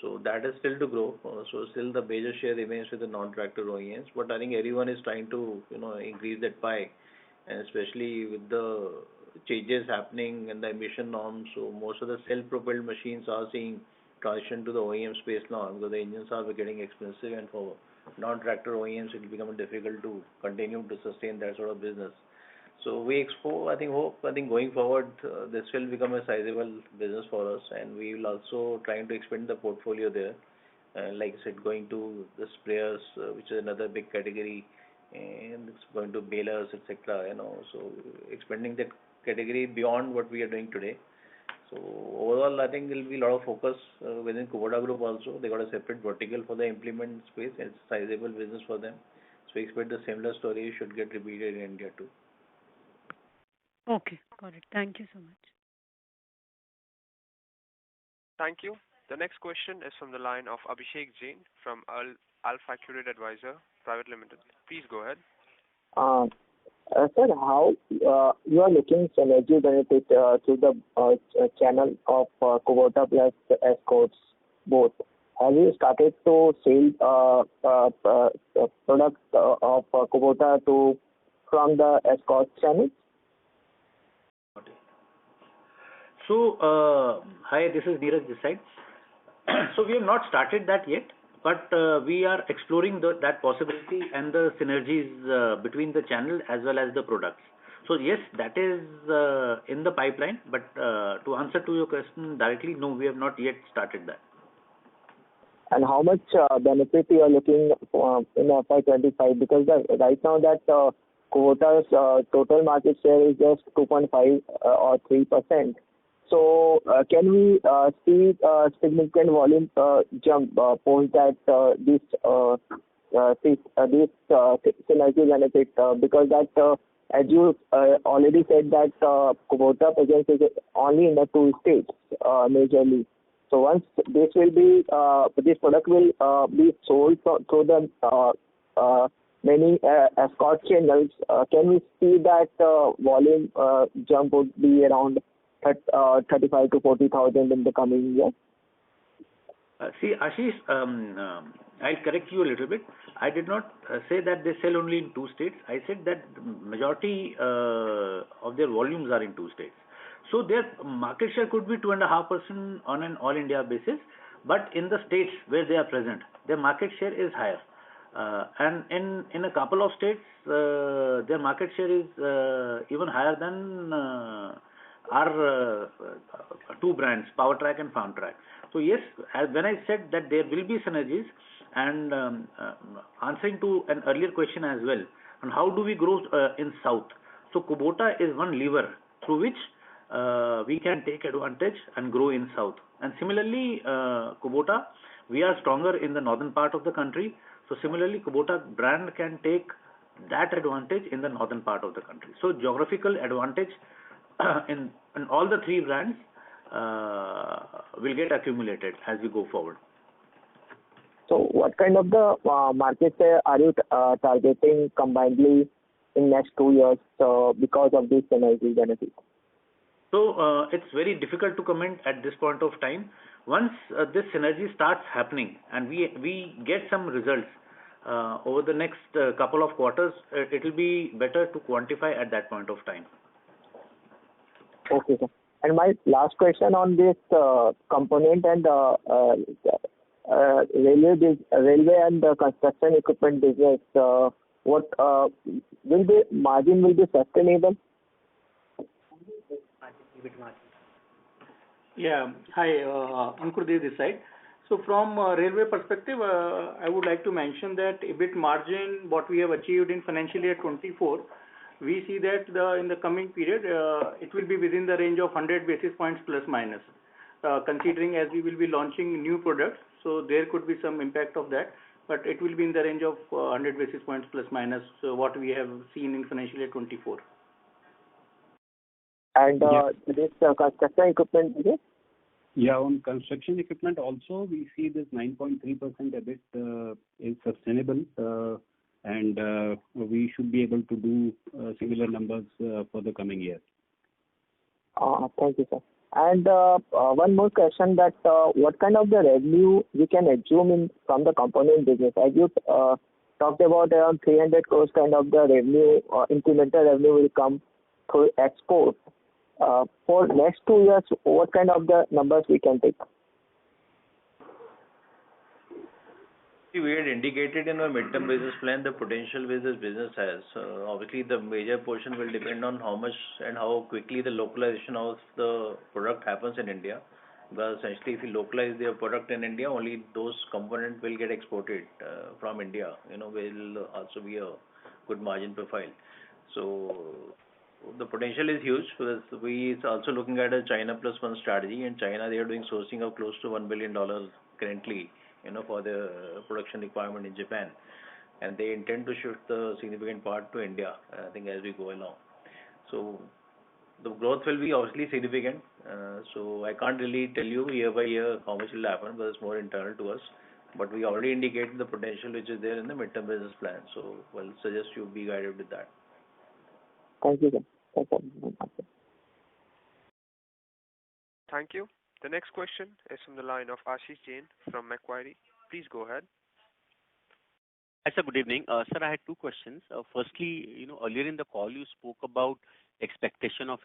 So that is still to grow. So still the major share remains with the non-tractor OEMs, but I think everyone is trying to increase that pie, and especially with the changes happening in the emission norms. So most of the self-propelled machines are seeing transition to the OEM space now because the engines are getting expensive, and for non-tractor OEMs it will become difficult to continue to sustain that sort of business. So we hope going forward this will become a sizable business for us, and we will also trying to expand the portfolio there. Like I said, going to the sprayers, which is another big category, and it's going to balers, etc. So expanding that category beyond what we are doing today. So overall, I think there will be a lot of focus within Kubota Group also. They got a separate vertical for the implement space. It's a sizable business for them. So we expect the similar story should get repeated in India too. Okay, got it. Thank you so much. Thank you. The next question is from the line of Abhishek Jain from Alpha Accurate Advisor Private Limited. Please go ahead. Sir, how you are looking synergy benefit to the channel of Kubota plus Escorts both, have you started to sell products of Kubota from the Escorts channel? So, hi, this is Neeraj this side. So we have not started that yet, but we are exploring that possibility and the synergies between the channel as well as the products. So yes, that is in the pipeline, but to answer to your question directly, no, we have not yet started that. And how much benefit you are looking for in FY25? Because right now that Kubota's total market share is just 2.5 or 3%. So can we see significant volume jump post that this synergy benefit? Because that as you already said that Kubota presence is only in the 2 states majorly. So once this product will be sold through the many Escort channels, can we see that volume jump would be around 35 to 40,000 in the coming year? See, Ashish, I'll correct you a little bit. I did not say that they sell only in 2 states. I said that majority of their volumes are in 2 states. So their market share could be 2.5% on an all India basis, but in the states where they are present, their market share is higher. And in a couple of states, their market share is even higher than our 2 brands, PowerTrack and FarmTrack. So yes, when I said that there will be synergies, and answering to an earlier question as well, on how do we grow in South. So Kubota is one lever through which we can take advantage and grow in South. And similarly, Kubota, we are stronger in the northern part of the country. So similarly, Kubota brand can take that advantage in the northern part of the country. So geographical advantage in all the 3 brands will get accumulated as we go forward. So what kind of the market share are you targeting combinedly in next 2 years because of this synergy benefit? So it's very difficult to comment at this point of time. Once this synergy starts happening and we get some results over the next couple of quarters, it will be better to quantify at that point of time. Okay, sir. And my last question on this component and railway and construction equipment business, what will the margin be sustainable? Yeah. Hi, Ankur Dev this side. So from railway perspective, I would like to mention that EBIT margin, what we have achieved in financial year 24, we see that in the coming period, it will be within the range of 100 basis points plus minus, considering as we will be launching new products. So there could be some impact of that, but it will be in the range of 100 basis points plus minus what we have seen in financial year 24. And this construction equipment business? Yeah, on construction equipment also, we see this 9.3% EBIT is sustainable, and we should be able to do similar numbers for the coming year. Thank you, sir. And one more question, that what kind of the revenue we can assume from the component business? As you talked about around 300 crores kind of the revenue, incremental revenue will come through export. For next 2 years, what kind of the numbers we can take? We had indicated in our midterm business plan the potential which this business has. Obviously, the major portion will depend on how much and how quickly the localization of the product happens in India. Because essentially, if you localize their product in India, only those components will get exported from India. Will also be a good margin profile. So the potential is huge because we are also looking at a China plus one strategy. In China, they are doing sourcing of close to $1 billion currently, for the production requirement in Japan. And they intend to shift the significant part to India, I think, as we go along. So the growth will be obviously significant. So I can't really tell you year by year how much will happen, because it's more internal to us. But we already indicated the potential which is there in the midterm business plan. So we'll suggest you be guided with that. Thank you, sir. Thank you. The next question is from the line of Ashish Jain from Macquarie. Please go ahead. Hi, sir. Good evening. Sir, I had two questions. Firstly, earlier in the call, you spoke about expectation of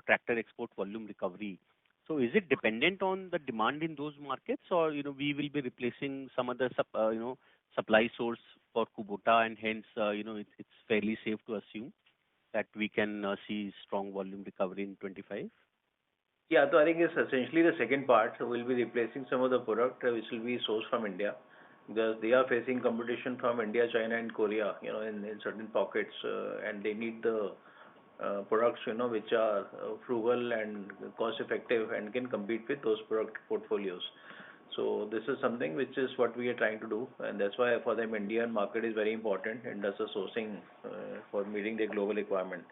tractor export volume recovery. So is it dependent on the demand in those markets, or, we will be replacing some other supply source for Kubota, and hence, it's fairly safe to assume that we can see strong volume recovery in 25? Yeah, so I think it's essentially the second part. So we'll be replacing some of the product which will be sourced from India, because they are facing competition from India, China, and Korea, in certain pockets, and they need the products, which are frugal and cost effective and can compete with those product portfolios. So this is something which is what we are trying to do, and that's why for them Indian market is very important, and that's the sourcing for meeting their global requirement.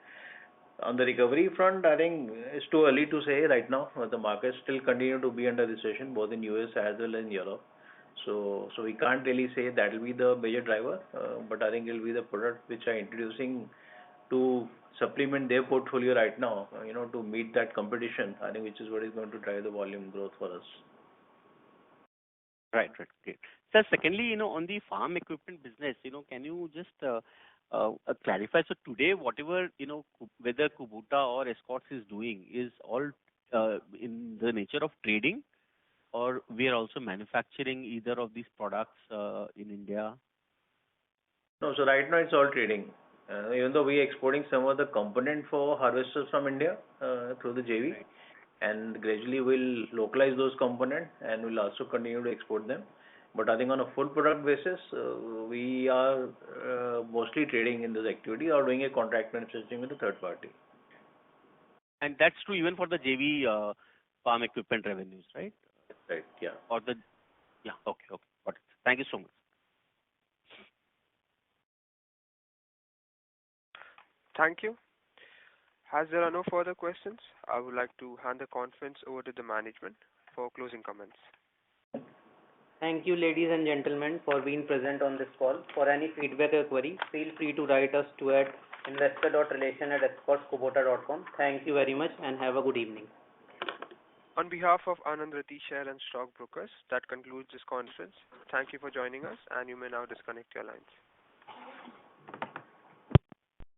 On the recovery front, I think it's too early to say right now. The markets still continue to be under recession, both in US as well as in Europe. So we can't really say that will be the major driver, but I think it will be the product which are introducing to supplement their portfolio right now, to meet that competition, I think, which is what is going to drive the volume growth for us. Right. Great. Sir, secondly, on the farm equipment business, can you just clarify? So today, whatever, whether Kubota or Escorts is doing is all in the nature of trading, or we are also manufacturing either of these products in India? No, so right now it's all trading. Even though we are exporting some of the component for harvesters from India through the JV, right, and gradually we'll localize those components and we'll also continue to export them. But I think on a full product basis, we are mostly trading in this activity or doing a contract manufacturing with a third party. And that's true even for the JV farm equipment revenues, right? Right, yeah. Okay, got it. Thank you so much. Thank you. As there are no further questions, I would like to hand the conference over to the management for closing comments. Thank you, ladies and gentlemen, for being present on this call. For any feedback or query, feel free to write us to at investor.relation@escortskubota.com. Thank you very much and have a good evening. On behalf of Anand Rathi Share and Stock Brokers, that concludes this conference. Thank you for joining us, and you may now disconnect your lines.